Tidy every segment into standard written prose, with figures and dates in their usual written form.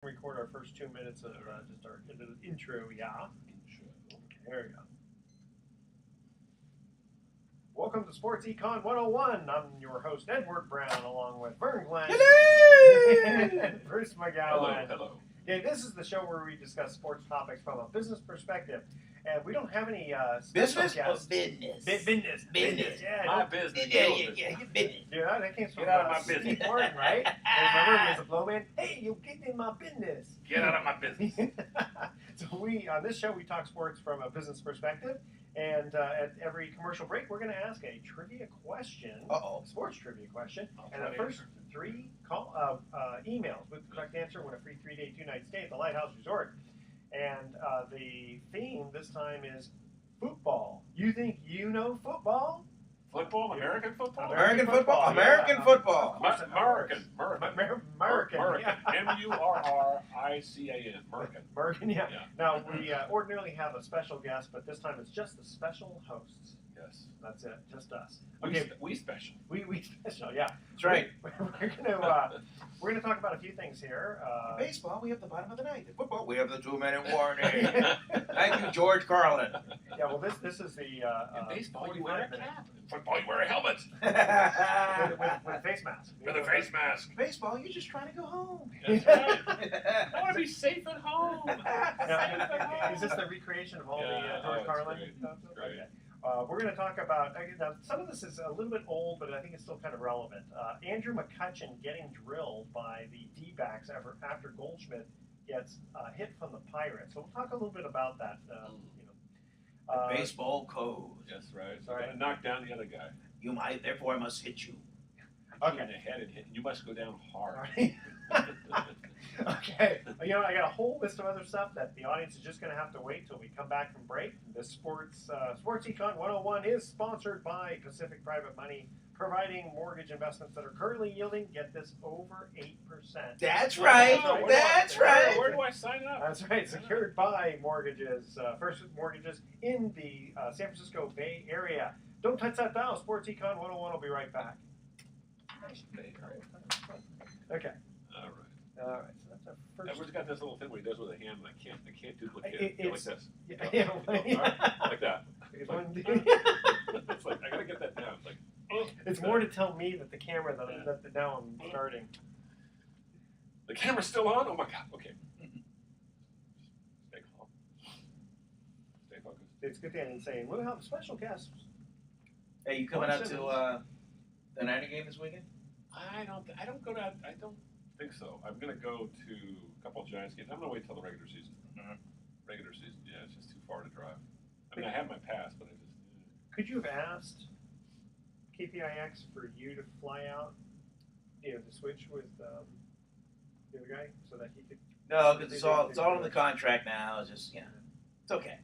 Record our first 2 minutes of just our intro, yeah. Okay, there we go. Welcome to Sports Econ 101. I'm your host, Edward Brown, along with Vern Glenn. Hello! And Bruce McGowan. Hello. Okay, this is the show where we discuss sports topics from a business perspective. And we don't have any Business special or guests. business? Business, yeah. My business. Yeah, business. Yeah, that came from Get out of my business. Steve Kerr, right? Remember, he was a blowman. Hey, you get in my business. Get out of my business. So on this show we talk sports from a business perspective, and at every commercial break we're going to ask a trivia question, sports trivia question, and the first three emails with the correct answer win a free 3-day 2-night stay at the Lighthouse Resort. And the theme this time is football. You think you know football? Football? American football? American football. American Yeah. football. American. M-U-R-R-I-C-A-N. American. American, yeah. Now, we ordinarily have a special guest, but this time it's just the special hosts. Yes. That's it, just us. Okay. We special. We special, yeah. That's right. We're gonna talk about a few things here. In baseball, we have the bottom of the ninth. In football, we have the 2-minute warning. Thank you, George Carlin. Yeah, well, this is the in baseball, you wear a cap. In football, you wear a helmet. with a face mask. With a face mask. Baseball, you're just trying to go home. That's right. I want to be safe at home. Now, is this the recreation of all the George Carlin stuff? Great. Okay. We're going to talk about, now some of this is a little bit old, but I think it's still kind of relevant. Andrew McCutchen getting drilled by the D-backs after Goldschmidt gets hit from the Pirates. So we'll talk a little bit about that. Baseball code. That's right. Sorry. So knock down the other guy. Therefore I must hit you. Okay. In the head and hit. You must go down hard. Okay. I got a whole list of other stuff that the audience is just going to have to wait till we come back from break. The Sports Econ 101 is sponsored by Pacific Private Money, providing mortgage investments that are currently yielding, get this, over 8%. That's right. That's right. Where do I sign up? That's right. Secured by mortgages, First Mortgages in the San Francisco Bay Area. Don't touch that dial. Sports Econ 101 will be right back. Okay. All right. So that's our first. Edward's got this little thing where he does with a hand, and I can't duplicate it. It's like this. Yeah. Like that. It's It's like I gotta get that down. It's like, it's more to tell me that the camera that now I'm starting. The camera's still on. Oh my god. Okay. Stay calm. Stay focused. It's a good thing I didn't say. We'll have special guests. Hey, you coming out to the Niner game this weekend? I don't think so. I'm gonna go to a couple of Giants games. I'm gonna wait till the regular season. Regular season, yeah, it's just too far to drive. I mean, I have my pass, but I just. Could you have asked KPIX for you to fly out, to switch with the other guy so that he could? No, because it's all in the contract now. It's just it's okay.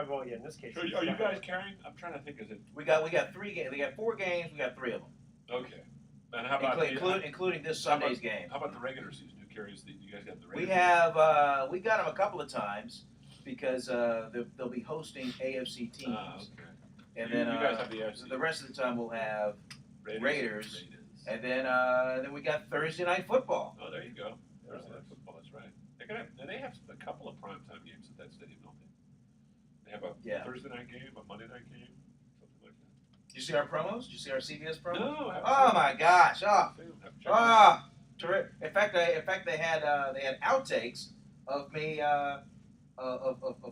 Well, yeah, in this case. So are you guys carrying? I'm trying to think. Is it? We got 3 games. They got 4 games. We got 3 of them. Okay. And how about including this Sunday's game? How about the regular season? Who carries the? You guys got the regular? We got them a couple of times because they'll be hosting AFC teams. Okay. And then you guys have the AFC. the rest of the time we'll have Raiders. And then we got Thursday night football. Oh, there you go. Thursday night football. That's right. They have a couple of primetime games at that stadium, don't they? They have a Thursday night game, a Monday night game, something like that. Did you see our promos? Did you see our CBS promos? No. Oh my gosh! Terrific. In fact, they had outtakes of me of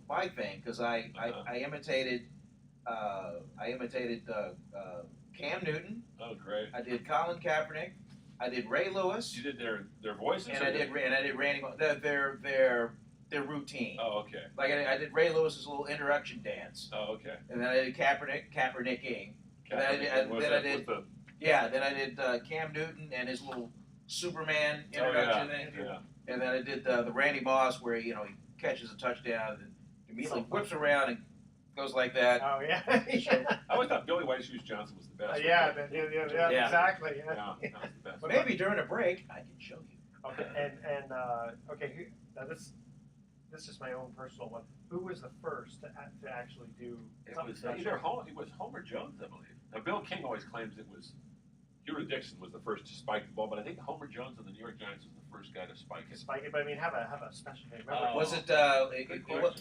my thing because I imitated Cam Newton. Oh, great! I did Colin Kaepernick. I did Ray Lewis. You did their voices. And I did Randy. Their routine. Oh, okay. Like I did Ray Lewis's little introduction dance. Oh, okay. And then I did Kaepernicking. And then I did Cam Newton and his little Superman introduction. And then I did the Randy Moss where he catches a touchdown and immediately whips around and goes like that. Oh yeah. I always thought Billy White Shoes Johnson was the best. Yeah, exactly. Yeah. That was the best. But maybe during a break I can show you. Okay, and okay, now this is my own personal one. Who was the first to actually do? It was Homer Jones, I believe. Now Bill King always claims it was Hubert Dixon was the first to spike the ball, but I think Homer Jones of the New York Giants was the first guy to spike it. Spike it, but I mean, have a special name. Remember?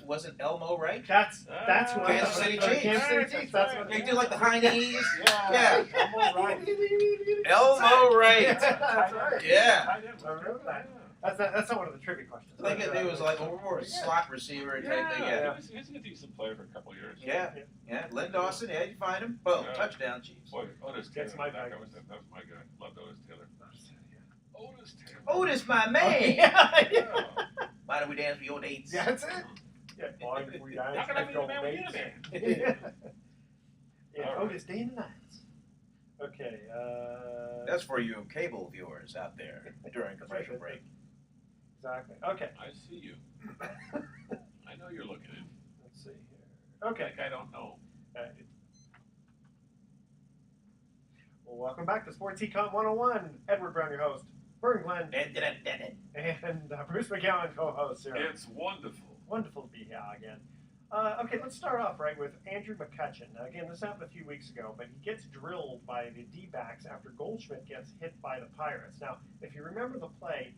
Wasn't Elmo right? That's what Kansas City Chiefs. Kansas City Chiefs. That's what They do like the high knees. Yeah. Elmo Wright. Elmo Wright. That's right. Yeah. I remember that. That's not one of the trivia questions. I think it was like a slot receiver type thing. Yeah. He was a decent player for a couple of years. Yeah. Len Dawson, you find him. Boom, touchdown, Chiefs. Boy, Otis Taylor. That's my guy. That was my guy. Loved Otis Taylor. Otis Taylor. Otis, my man. Yeah. Why do we dance for your dates? Yeah, that's it. Yeah, boy, we guys. How can I be the man with you, man? Yeah, Otis day and night. Okay. That's for you cable viewers out there during commercial break. Exactly. Okay. I see you. I know you're looking at. Let's see here. Okay. Like I don't know. Well, welcome back to Sports Econ 101. Edward Brown, your host. Vern Glenn. And Bruce McGowan, co-host here. It's wonderful. Wonderful to be here again. Okay, let's start off right with Andrew McCutchen. Now, again, this happened a few weeks ago, but he gets drilled by the D-backs after Goldschmidt gets hit by the Pirates. Now, if you remember the play,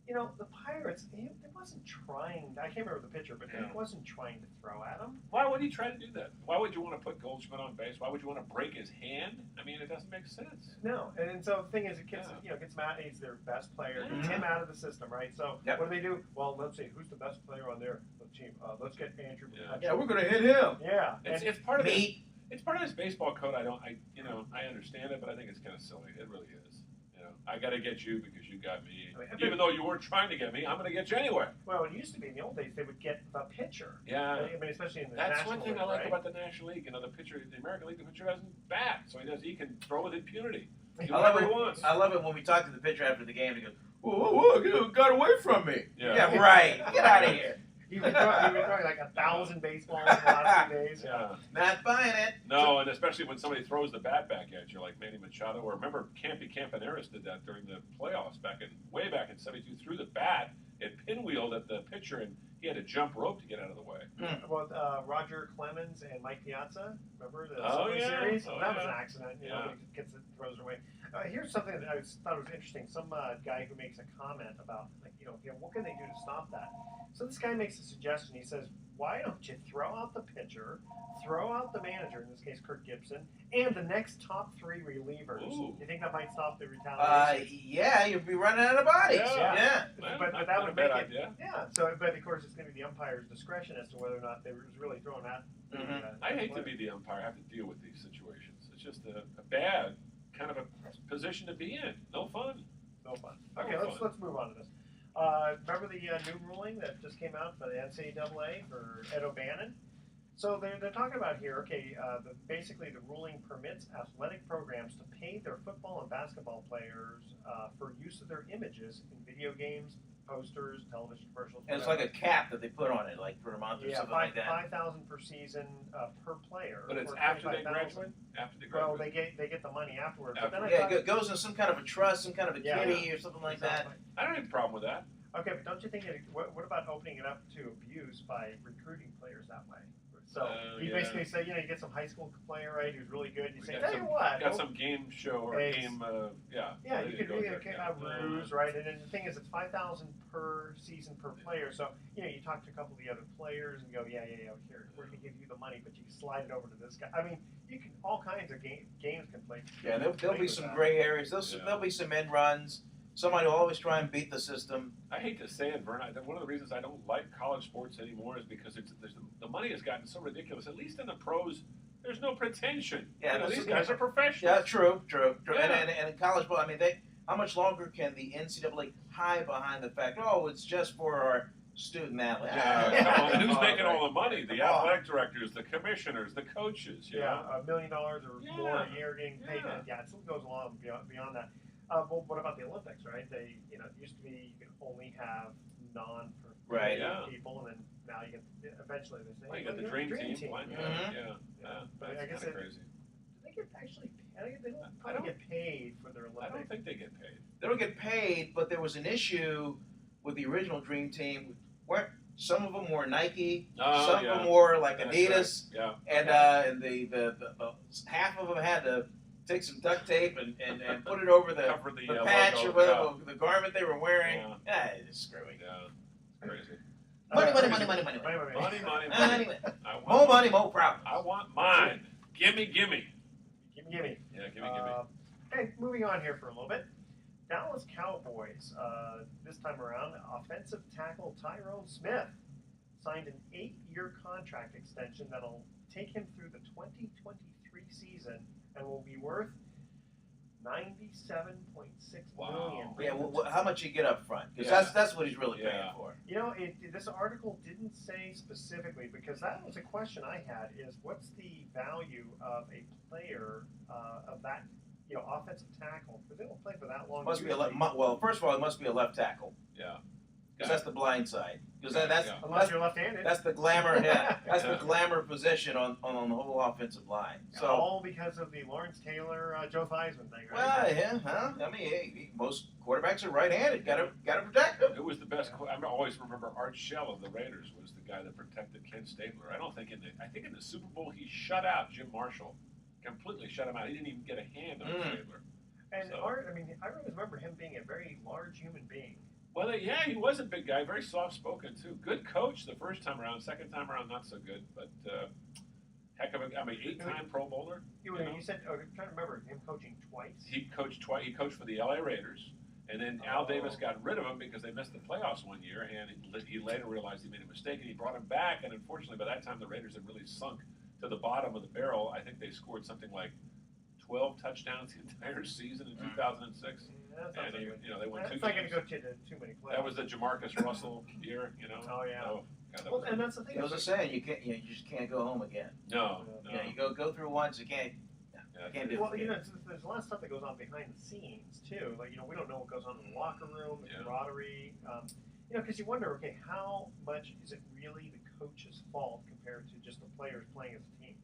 you know, the Pirates, it wasn't trying, I can't remember the pitcher, but it wasn't trying to throw at him. Why would he try to do that? Why would you want to put Goldschmidt on base? Why would you want to break his hand? I mean, it doesn't make sense. No, and so the thing is, it gets, gets Matt, he's their best player, gets him out of the system, right? So what do? Well, let's see, who's the best player on their team? Let's get Andrew McCutchen. Yeah, we're going to hit him. Yeah. It's part of it. It's part of this baseball code. I understand it, but I think it's kind of silly. It really is. I got to get you because you got me. Even though you weren't trying to get me, I'm going to get you anyway. Well, it used to be in the old days they would get the pitcher. Yeah. I mean, especially in the That's National one thing League, I like right? about the National League. The pitcher, the American League, the pitcher doesn't bat, so he can throw with impunity. Do whatever he wants. I love it when we talk to the pitcher after the game. He goes, "Whoa, got away from me." Yeah, right. Get out of here. He was throwing like 1,000 baseballs in the last 2 days. Yeah. Not buying it. No, and especially when somebody throws the bat back at you, like Manny Machado, or remember Campy Campaneris did that during the playoffs way back in '72. Threw the bat, it pinwheeled at the pitcher, and he had to jump rope to get out of the way. Well, Roger Clemens and Mike Piazza, remember the series? Oh, that was an accident. He gets it, throws it away. Here's something that I thought was interesting. Some guy who makes a comment about, what can they do to stop that? So this guy makes a suggestion. He says, why don't you throw out the pitcher, throw out the manager, in this case Kirk Gibson, and the next top 3 relievers? Ooh. You think that might stop the retaliation? Yeah, you'd be running out of bodies. Yeah. Well, But not that would a make bad it. idea. Yeah. So, but of course, it's going to be the umpire's discretion as to whether or not they were really throwing that. I hate to be the umpire. I have to deal with these situations. It's just a bad kind of a position to be in. No fun. No fun. Okay, No let's fun. move on to this. Remember the new ruling that just came out for the NCAA for Ed O'Bannon? So they're talking about here, okay, basically the ruling permits athletic programs to pay their football and basketball players for use of their images in video games, posters, television commercials. And it's like a cap that they put on it, like for a month or something like that. $5,000 per season per player. But it's or after they $25,000. graduate? After they Well, graduate? they get the money afterwards. After. But then Yeah, it goes in some kind of a trust, some kind of a kitty or something like that. I don't have a problem with that. Okay, but don't you think what about opening it up to abuse by recruiting players that way? So you basically say, you get some high school player, right, who's really good. You say, tell you what, got some game show or game, yeah, you could do a ruse, right? And then the thing is, it's $5,000 per season per player. So you talk to a couple of the other players and go, yeah, here we're gonna give you the money, but you slide it over to this guy. I mean, you can all kinds of games can play. Yeah, there'll be some gray areas. There'll be some end runs. Somebody will always try and beat the system. I hate to say it, Vern. One of the reasons I don't like college sports anymore is because the money has gotten so ridiculous. At least in the pros, there's no pretension. Yeah, these guys are professionals. Yeah, true. Yeah. And in college ball, I mean, how much longer can the NCAA hide behind the fact, it's just for our student athletes? Yeah, come on. And who's making all the money? The athletic directors, the commissioners, the coaches. $1 million or more a year getting paid. Yeah. Yeah, it still goes along beyond that. Well, what about the Olympics, right? They, it used to be you could only have non-professional people, and then now you can eventually they say, well, you got the dream team. But I guess kind of crazy. Do they get actually? They don't probably get paid for their Olympics. I don't think they get paid. They don't get paid, but there was an issue with the original dream team where some of them wore Nike, some of them wore like Adidas, right. and the half of them had to take some duct tape and put it over the patch logo, or whatever the garment they were wearing. Yeah, it's screwy. Yeah, it's crazy. Money. Money. More money, more problems. I want mine. Gimme. Gimme. Yeah, gimme. Hey, moving on here for a little bit. Dallas Cowboys, this time around, offensive tackle Tyrone Smith signed an 8-year contract extension that'll take him through the 2023 season and will be worth $97.6 million. Yeah, well, how much you get up front? Because that's what he's really paying for. You know, this article didn't say specifically, because that was a question I had, is what's the value of a player of that, offensive tackle? Because they don't play for that long. Must be well, first of all, it must be a left tackle. Yeah. Because that's the blind side. Because unless you're left-handed. That's the glamour. Yeah, that's the glamour position on the whole offensive line. So all because of the Lawrence Taylor, Joe Theismann thing, right? Well, yeah, I mean, most quarterbacks are right-handed. Got to protect them. It was the best. I always remember Art Shell of the Raiders was the guy that protected Ken Stabler. I think in the Super Bowl he shut out Jim Marshall, completely shut him out. He didn't even get a hand on Stabler. And Art, I always remember him being a very large human being. Well, yeah, he was a big guy, very soft-spoken, too. Good coach the first time around. Second time around, not so good. But heck of a 8-time Pro Bowler. You said, I'm trying to remember him coaching twice. He coached twice. He coached for the LA Raiders. And then Al Davis got rid of him because they missed the playoffs one year. And he later realized he made a mistake, and he brought him back. And unfortunately, by that time, the Raiders had really sunk to the bottom of the barrel. I think they scored something like 12 touchdowns the entire season in 2006. And they won 2 games. That's not going to go to too many playoffs. That was the Jamarcus Russell year, Oh yeah. Oh, God, well, and that's the thing. It was a saying, you just can't go home again. No. You go through once, you can't. Can't do it. Well, there's a lot of stuff that goes on behind the scenes too. Like we don't know what goes on in the locker room, the camaraderie. Because you wonder, okay, how much is it really the coach's fault compared to just the players playing as a team?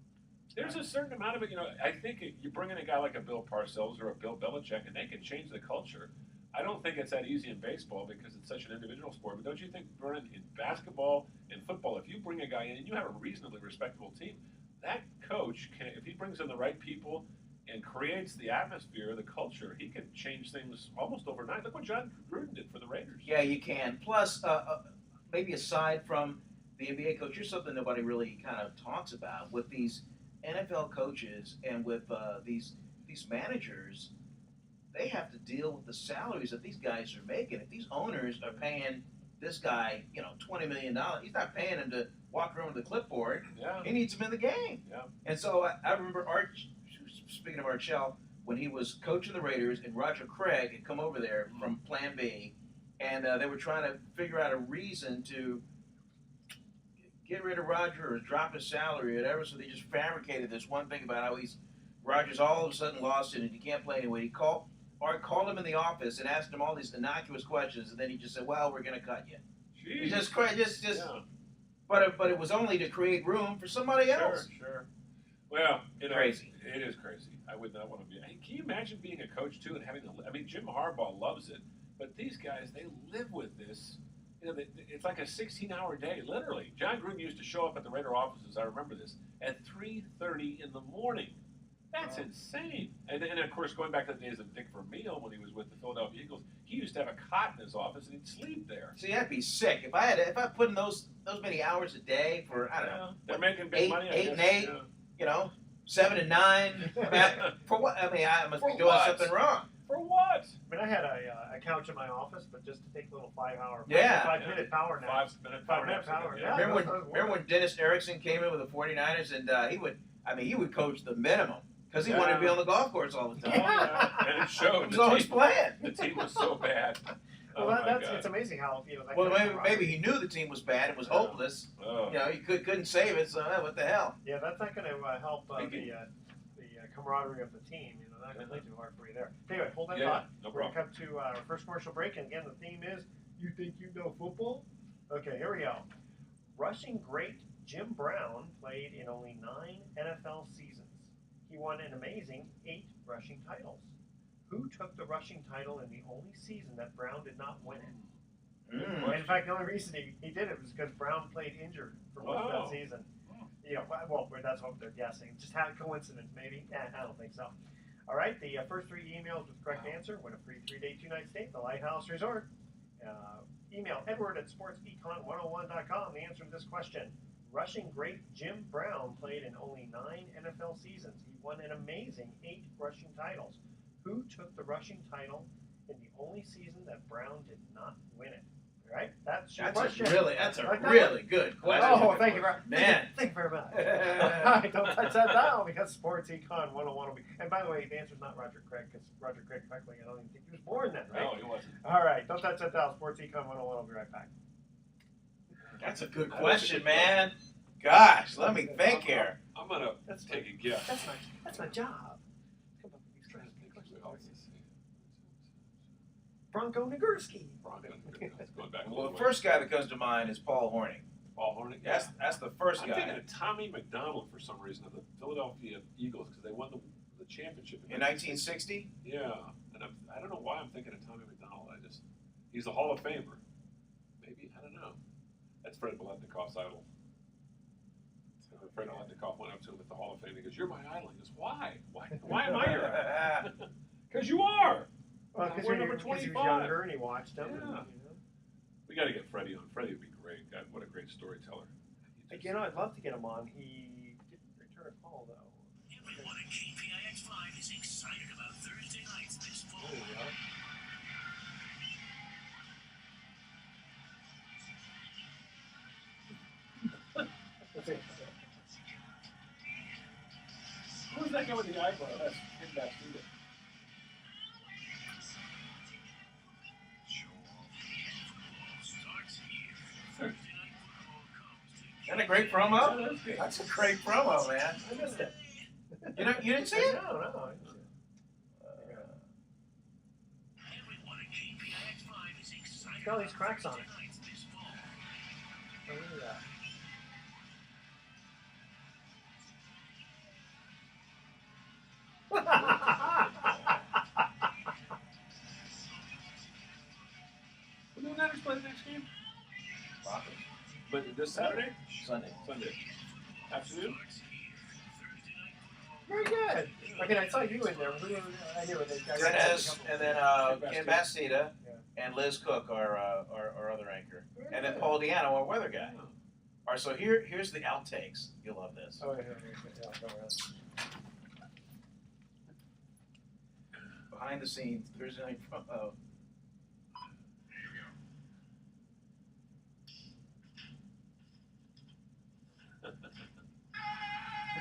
There's a certain amount of it. I think you bring in a guy like a Bill Parcells or a Bill Belichick, and they can change the culture. I don't think it's that easy in baseball because it's such an individual sport. But don't you think, Vernon, in basketball and football, if you bring a guy in and you have a reasonably respectable team, that coach can, if he brings in the right people and creates the atmosphere, the culture, he can change things almost overnight. Look what John Gruden did for the Raiders. Yeah, you can. Plus, maybe aside from the NBA coach, here's something nobody really kind of talks about with these NFL coaches and with these managers. They have to deal with the salaries that these guys are making. If these owners are paying this guy, $20 million, he's not paying him to walk around with a clipboard. Yeah. He needs him in the game. Yeah. And so I remember speaking of Art Shell, when he was coaching the Raiders and Roger Craig had come over there from Plan B, and they were trying to figure out a reason to get rid of Roger or drop his salary or whatever, so they just fabricated this one thing about how Roger's all of a sudden lost it and he can't play anyway. Art called him in the office and asked him all these innocuous questions, and then he just said, "Well, we're going to cut you." Jeez. Just. Yeah. But it was only to create room for somebody else. Sure. Well, crazy. It is crazy. I would not want to be. Can you imagine being a coach too and having to? I mean, Jim Harbaugh loves it, but these guys, they live with this. It's like a 16-hour day, literally. John Gruden used to show up at the Raider offices. I remember this at 3:30 in the morning. That's insane. And of course, going back to the days of Dick Vermeil when he was with the Philadelphia Eagles, he used to have a cot in his office and he'd sleep there. See, I'd be sick if I put in those many hours a day for I don't know. They're making big money. 8 and 8. 7 and 9. For what? I mean, I must be doing something wrong. For what? I mean, I had a couch in my office, but just to take a little 5-hour, 5-minute power nap. 5-minute power nap. Remember when Dennis Erickson came in with the 49ers and he would coach the minimum. Because he wanted to be on the golf course all the time. Oh, yeah. And it showed. He was always playing. The team was so bad. Well, it's amazing how maybe he knew the team was bad and was hopeless. Oh. He couldn't save it. So what the hell? Yeah, that's not going to help the camaraderie of the team. Not going to be too hard for you there. Anyway, hold that thought. No We're going to come to our first commercial break, and again, the theme is "You think you know football?" Okay, here we go. Rushing great Jim Brown played in only 9 NFL seasons. He won an amazing 8 rushing titles. Who took the rushing title in the only season that Brown did not win it? In fact, the only reason he did it was because Brown played injured for most of that season. Well, that's what they're guessing. Just had a coincidence, maybe? I don't think so. All right, the first 3 emails with the correct answer win a free 3-day, 2-night stay at the Lighthouse Resort. Email edward@sportseecon101.com. The answer to this question. Rushing great Jim Brown played in only 9 NFL seasons. He won an amazing 8 rushing titles. Who took the rushing title in the only season that Brown did not win it? All right, that's your question. That's a really good question. Oh, thank you very much. Man. Thank you very much. All right, don't touch that dial because Sports Econ 101 will be. And by the way, the answer is not Roger Craig because Roger Craig, frankly, I don't even think he was born then, right? No, he wasn't. All right, don't touch that dial. Sports Econ 101 will be right back. That's a good question, man. Gosh, let me think here. I'm going to take a guess. That's my job. Come up with these questions. Bronco Nagurski. Well, the first guy that comes to mind is Paul Hornung. Paul Hornung? That's the first guy. I'm thinking of Tommy McDonald for some reason of the Philadelphia Eagles because they won the championship in 1960. Yeah, and I don't know why I'm thinking of Tommy McDonald. He's a Hall of Famer. Maybe, I don't know. That's Fred Biletnikoff's idol. Fred Biletnikoff went up to him at the Hall of Fame. He goes, "You're my idol." He goes, "Why? Why am I your idol?" Because you are. Well, because we're number 25. He was younger and he watched them. Yeah. And, We got to get Freddie on. Freddie would be great. God, what a great storyteller. I'd love to get him on. He didn't return a call, though. Everyone at KPIX 5 is excited about Thursday nights this fall. There you go. Who's that guy with the eyebrow? That's him back through. Isn't that a great promo? That's a great promo, man. I missed it. You didn't see it? No. Everyone at KPIX 5 is excited Got all these cracks on it. Thursday nights this fall. Oh, look at that. Will the Niners play the next game? But this Saturday? Sunday. Afternoon? Very good. Okay, I saw you in there. I knew it. Dennis, and then Ken Bastida, and Liz Cook, our other anchor, and then Paul Diano, our weather guy. All right, so here's the outtakes. You'll love this. Oh, yeah, go ahead. Behind the scenes, Thursday night promo.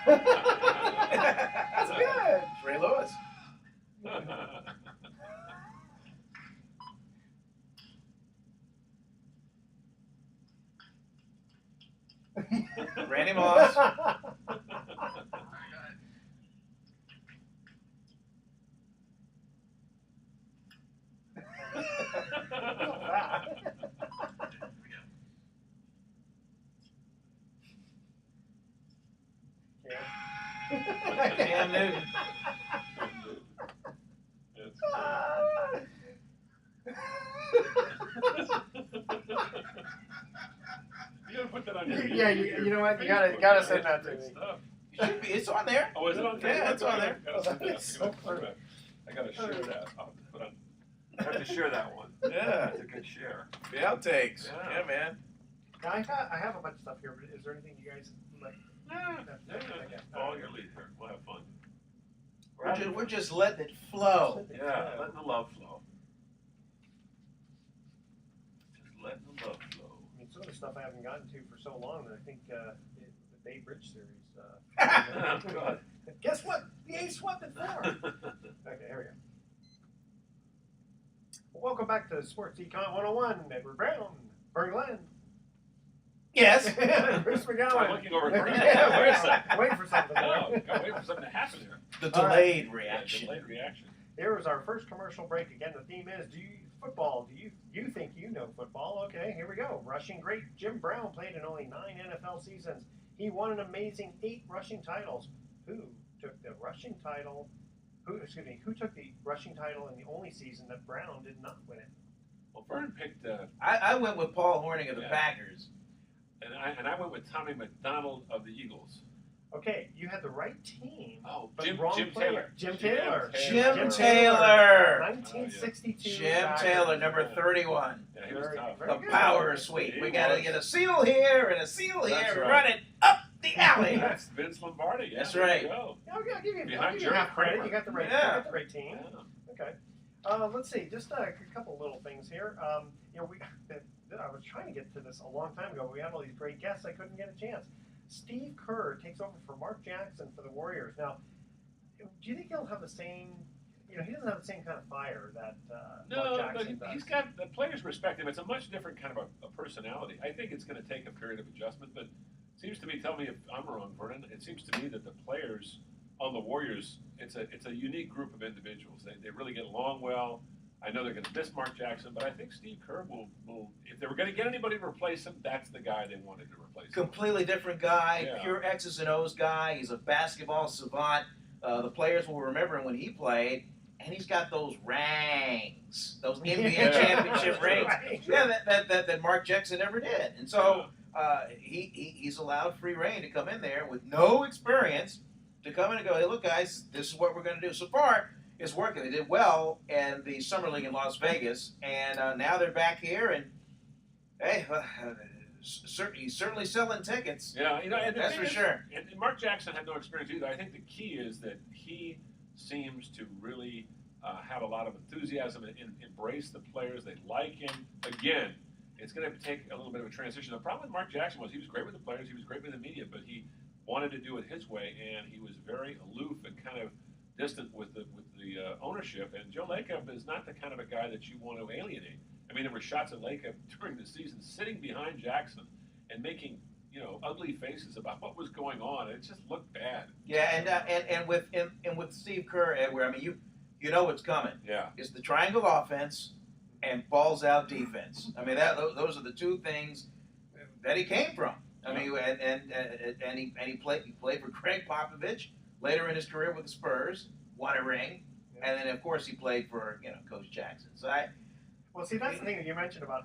That's good. Ray Lewis. Randy Moss. Cam Newton. You gotta put that on your. Yeah, you know what? You gotta send that to me. It's on there. Oh, is it on there? Yeah, it's on there. I gotta share that. I have to share that one. Yeah. It's a good share. The outtakes. Yeah. Yeah, man. Now, I have a bunch of stuff here, but is there anything you guys like? Follow your lead here. We'll have fun. We're just letting it flow. Yeah, letting the love flow. Just letting the love flow. I mean, some of the stuff I haven't gotten to for so long that I think the Bay Bridge series. God. Guess what? The Ace swept it for. Okay, here we go. Well, welcome back to Sports Econ 101. Edward Brown, Bernie Glenn. Yes. Bruce McGowan. I'm looking over at Brandon. Yeah, Wait a second. wait for something. Oh, gotta wait for something to happen here. The delayed reaction. Delayed reaction. Here was our first commercial break. Again, the theme is: Do you think you know football? Okay, here we go. Rushing great Jim Brown played in only 9 NFL seasons. He won an amazing 8 rushing titles. Who took the rushing title? Who took the rushing title in the only season that Brown did not win it? Well, Vern picked. I went with Paul Hornung of the Yeah. Packers. And I went with Tommy McDonald of the Eagles. Okay, you had the right team. Oh, but Jim wrong player. Taylor. Jim Taylor. Jim Taylor. 1962. Jim Taylor, number 31. Yeah, he was tough. The power sweep. We got to get a seal here and a seal here. That's right. Run it up the alley. That's Vince Lombardi. Yeah, That's there you right. go. I'll give you Behind half credit. Kramer. You got the right, Yeah. you got the right team. Yeah. Okay. Let's see. Just a couple little things here. I was trying to get to this a long time ago. We had all these great guests. I couldn't get a chance. Steve Kerr takes over for Mark Jackson for the Warriors. Now, do you think he'll have the same? He doesn't have the same kind of fire that Mark Jackson does. He's got the players respect him. It's a much different kind of a personality. I think it's going to take a period of adjustment, but it seems to me. Tell me if I'm wrong, Vernon. It seems to me that the players on the Warriors, it's a unique group of individuals. They really get along well. I know they're going to miss Mark Jackson, but I think Steve Kerr will if they were going to get anybody to replace him, that's the guy they wanted to replace him. Completely different guy, Yeah. pure X's and O's guy. He's a basketball savant. The players will remember him when he played, and he's got those rings, those NBA championship rings. Yeah, that Mark Jackson never did. And so he's allowed free reign to come in there with no experience to come in and go, hey, look, guys, this is what we're going to do. So far, it's working. They did well in the Summer League in Las Vegas, and now they're back here, and hey, he's certainly selling tickets. Yeah, and that's for sure. And Mark Jackson had no experience either. I think the key is that he seems to really have a lot of enthusiasm and embrace the players. They like him. Again, it's going to take a little bit of a transition. The problem with Mark Jackson was he was great with the players, he was great with the media, but he wanted to do it his way, and he was very aloof and kind of distant with the ownership. And Joe Lacob is not the kind of a guy that you want to alienate. I mean, there were shots at Lacob during the season sitting behind Jackson and making ugly faces about what was going on. It just looked bad. Yeah, and with Steve Kerr, Edward, I mean, you know what's coming. Yeah, it's the triangle offense and balls out defense. I mean, those are the two things that he came from. I mean, and he played for Greg Popovich later in his career with the Spurs, won a ring, and then of course he played for Coach Jackson. So well, see, that's the thing that you mentioned about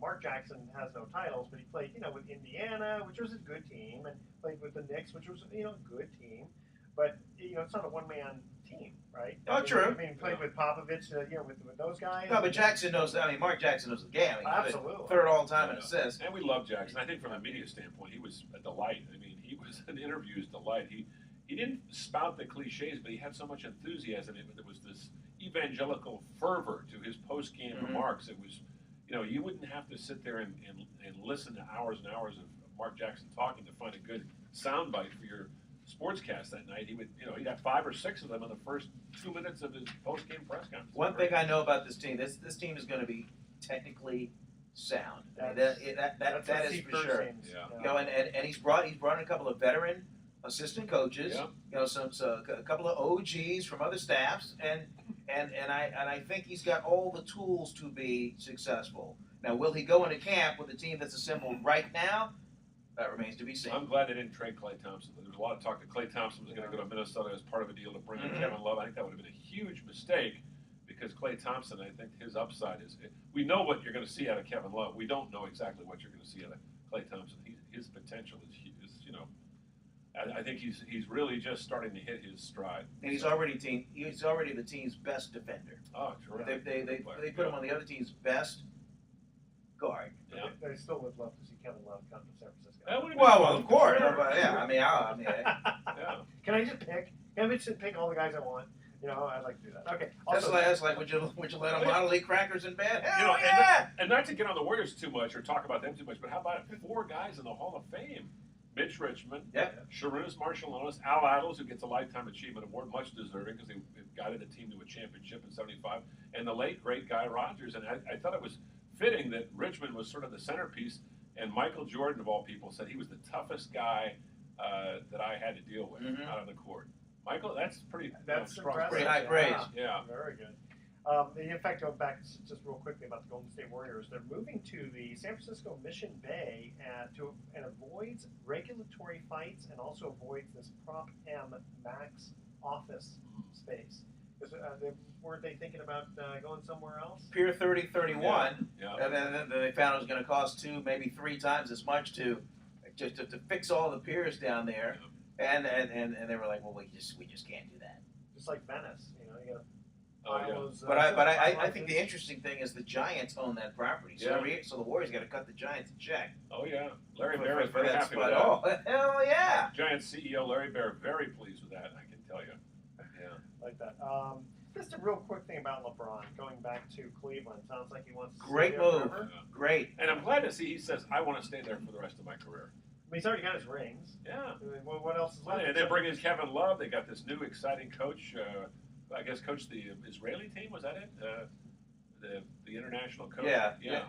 Mark Jackson has no titles, but he played with Indiana, which was a good team, and played with the Knicks, which was a good team, but it's not a one-man team, right? Oh, true. I mean, he played with Popovich, with those guys. No, but Jackson knows. I mean, Mark Jackson knows the game. I mean, absolutely. Third all-time in assists. And we love Jackson. I think from a media standpoint, he was a delight. I mean, he was an interview's delight. He didn't spout the cliches, but he had so much enthusiasm. There was this evangelical fervor to his post-game remarks. It was, you wouldn't have to sit there and listen to hours and hours of Mark Jackson talking to find a good soundbite for your sportscast that night. He'd have 5 or 6 of them in the first 2 minutes of his post-game press conference. One thing I know about this team, this team is going to be technically sound. That is for sure. Yeah. And he's brought in a couple of veteran assistant coaches. Yeah. A couple of OGs from other staffs, and I think he's got all the tools to be successful. Now, will he go into camp with a team that's assembled right now? That remains to be seen. I'm glad they didn't trade Klay Thompson. There was a lot of talk that Klay Thompson was going to go to Minnesota as part of a deal to bring in Kevin Love. I think that would have been a huge mistake because Klay Thompson, I think his upside is – we know what you're going to see out of Kevin Love. We don't know exactly what you're going to see out of Klay Thompson. His potential is I think he's really just starting to hit his stride. And he's already the team's best defender. Oh, terrific. They put him on the other team's best guard. Yeah. They still would love to see Kevin Love come to San Francisco. Well, of course. Yeah, I mean, yeah. Can I just pick? Can I just pick all the guys I want? I'd like to do that. Okay. That's like would you let him want to eat crackers in bed? And not to get on the Warriors too much or talk about them too much, but how about 4 guys in the Hall of Fame? Mitch Richmond, Sharunas Marciulionis, Al Idols, who gets a Lifetime Achievement Award, much deserving because they guided the team to a championship in '75, and the late, great Guy Rogers. And I thought it was fitting that Richmond was sort of the centerpiece, and Michael Jordan, of all people, said he was the toughest guy that I had to deal with out on the court. Michael, that's pretty strong. Pretty high praise. Yeah, very good. In fact, going back just real quickly about the Golden State Warriors, they're moving to the San Francisco Mission Bay and avoids regulatory fights and also avoids this Prop M max office space. Weren't they thinking about going somewhere else? Pier 3031, and then they found it was going to cost 2, maybe 3 times as much to to fix all the piers down there, and they were like, well, we just can't do that. Just like Venice, you know, you got. But I think the interesting thing is the Giants own that property, so so the Warriors got to cut the Giants a check. Oh yeah, Larry Bear is very that happy with spot. that. Oh hell yeah! Giants CEO Larry Bear very pleased with that. I can tell you. Yeah, like that. Just a real quick thing about LeBron going back to Cleveland. Sounds like he wants to Great stay there move. forever. Great. and I'm glad to see he says I want to stay there for the rest of my career. I mean, he's already got his rings. Yeah. I mean, what else is left? And they bring in Kevin Love. They got this new exciting coach. I guess coached the Israeli team. Was that it? The international coach. Yeah.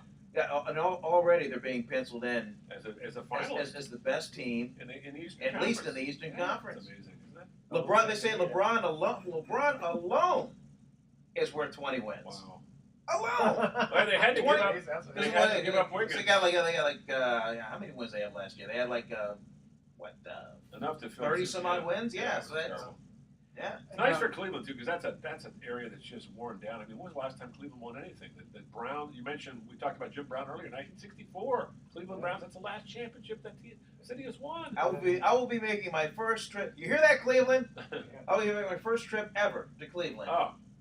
And already they're being penciled in as a finalist as the best team in the Eastern at Conference. least in the Eastern Conference. That's amazing, isn't it? LeBron. They say LeBron alone is worth 20 wins. Wow. Alone. Well, they had to give up. They had to give up Wiggins. Wiggins. They got how many wins they had last year? They had Enough to fill 30 some odd wins. Yeah, so that's terrible. yeah. It's nice for Cleveland too, because that's an area that's just worn down. I mean, when was the last time Cleveland won anything? That Brown, you mentioned, we talked about Jim Brown earlier, 1964. Cleveland Browns. That's the last championship that the city has won. I will be making my first trip. You hear that, Cleveland? I will be making my first trip ever to Cleveland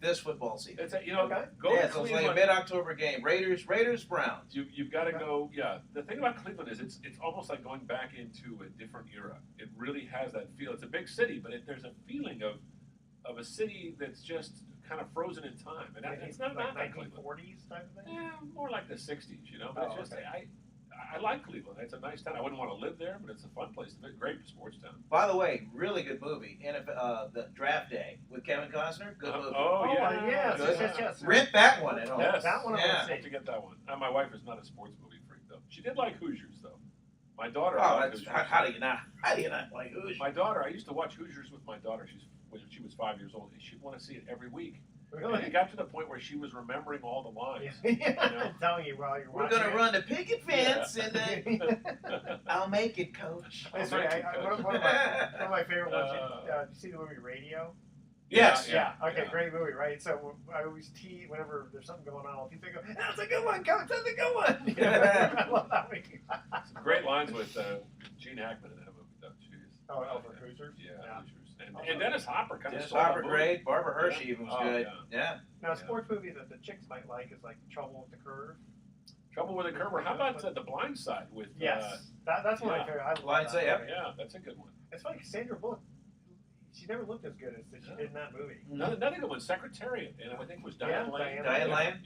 this football season. It's go to so Cleveland. It's like a mid-October game. Raiders, Browns. You've got to go. Yeah, the thing about Cleveland is it's almost like going back into a different era. It really has that feel. It's a big city, but there's a feeling of a city that's just kind of frozen in time, and it's not like like 1940s type of thing. Yeah, more like the '60s, you know. But it's just I like Cleveland. It's a nice town. I wouldn't want to live there, but it's a fun place. It's a great sports town. By the way, really good movie. The Draft Day with Kevin Costner. Good movie. Yes. Rent that one at home. Yes. That one I Yeah. want to I have to get that one. My wife is not a sports movie freak though. She did like Hoosiers though. My daughter. Hoosiers. How do you not like Hoosiers? My daughter. I used to watch Hoosiers with my daughter. When she was 5 years old. She'd want to see it every week. Really? And it got to the point where she was remembering all the lines. Yeah. Telling you while you're watching. We're gonna run the picket fence, and then I'll make it, Coach. One of my favorite ones. Did you see the movie Radio? Yes. Yeah. Okay. Great movie, right? So I always tease whenever there's something going on. People go, "That's a good one, Coach. That's a good one." I love that movie. Some great lines with Gene Hackman in that movie, though. Oh, for Hoosiers. Yeah. Hoosiers. And Dennis Hopper kind of. Dennis Hopper, great. Barbara Hershey was good. Yeah. Now, a sports movie that the chicks might like is like Trouble with the Curve. Trouble with the Curve. How about The Blind Side with? Yes, that's one of my favorite. I love Blind Side. Yeah, that's a good one. It's funny, Sandra Bullock. She never looked as good as she did in that movie. Another good one, Secretariat, and I think it was Diane Lane. Diane Lane.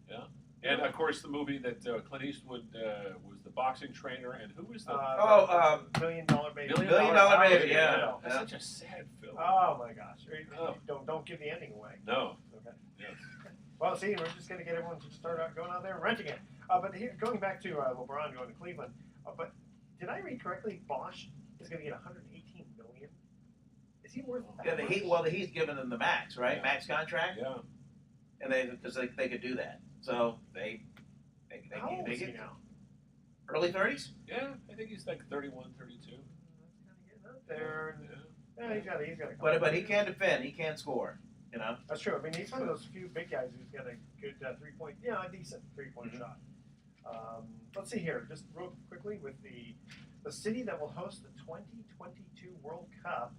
Yeah. And of course, the movie that Clint Eastwood was the boxing trainer, and who was the $1 Million Baby? $1 Million Baby. Yeah. That's such a sad film. Oh my gosh! Don't give the ending away. No. Okay. Yes. Well, see, we're just going to get everyone to start going out there and renting it. But here, going back to LeBron going to Cleveland. But did I read correctly? Bosch is going to get $118 million. Is he worth that? Yeah, he's given them the max, right? Yeah. Max contract. Yeah. And because they could do that, so they How old is he get now? Early 30s. Yeah, I think he's like 31, 32. That's kind of getting up there. Yeah, he's got a couple. But he can defend. He can score. You know. That's true. I mean, he's one of those few big guys who's got a good 3-point, a decent 3-point shot. Let's see here, just real quickly with the city that will host the 2022 World Cup